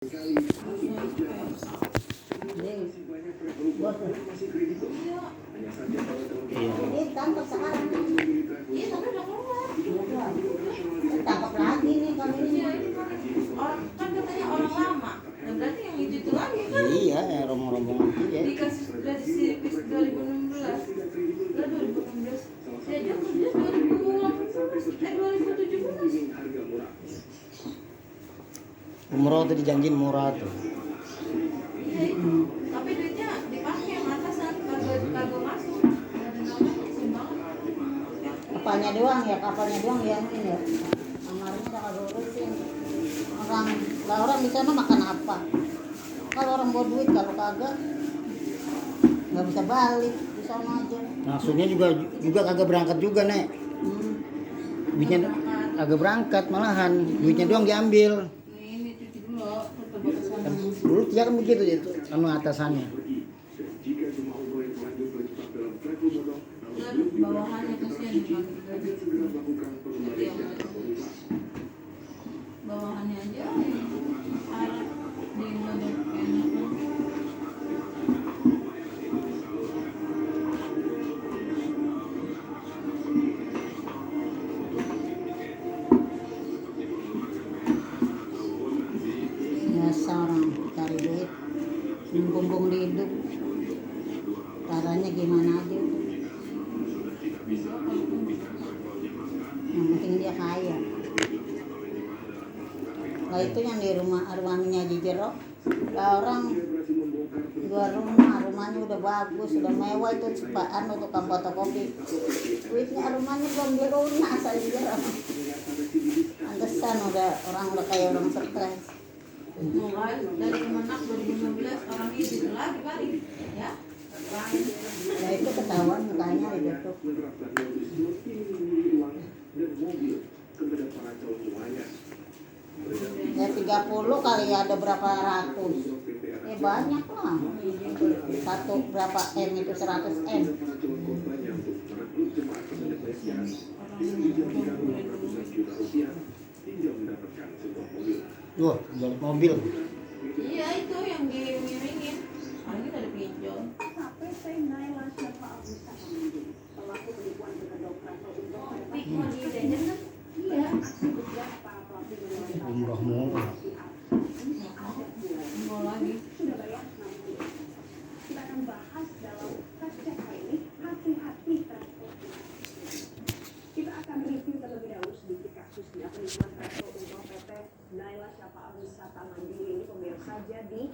Ini tangkap sekarang. Iya, tapi udah keluar. Tangkap lagi nih kali ini. Orang kan katanya orang lama. Nah, berarti yang itu lagi kan? Iya, rombong-rombongan itu ya. Dikasih dari sipis 2016. Lah 2016. Saya aja kerja 2017. Umroh tuh dijanjin murah tuh. Iya itu. Tapi duitnya dipakai sama atasan kagak masuk. Ada namanya sumbangan. Kapalnya doang yang ini ya. Kamarnya udah kagak urusin. Orang di sana makan apa? Kalau orang bawa duit, kalau kagak nggak bisa balik di sana aja. Maksudnya juga kagak berangkat juga, Nek. Duitnya kagak berangkat malahan, duitnya doang diambil. Ini cuci dulu, coba ke sana. Dulu dia kan begitu itu anu atasannya. Dan bawahannya kasihan dipakai gaji. Jadi yang bawahannya aja harap di model enak. Biasa orang cari duit, bumbung di hidup. Caranya gimana aja udah. Yang penting dia kaya. Lah itu yang di rumahnya Jijero. Lah orang dua rumahnya udah bagus, udah mewah itu cepaan untuk fotokopi. Duitnya rumahnya belum dilunas aja. Pantesan udah kayak orang stres. Mulai dari Kemenak 2015 orang ini itu lagi balik ya. Lain. Nah itu ketahuan mukanya ditutup. Ya 30 kali ada berapa ratus. Banyak lah. Satu berapa M itu 100 M. Wah, balik mobil. Iya itu yang dimiringin. Orang ini ada pinjol. Tapi mau dijajan kan? Iya. Umroh murah. Mau lagi. Kita akan bahas dalam fact check kali ini, hati-hati transportasi. Kita akan review terlebih dahulu sedikit kasusnya penipuan travel umroh PT Naila Syafaat Wisata Mandiri ini pemirsa. Jadi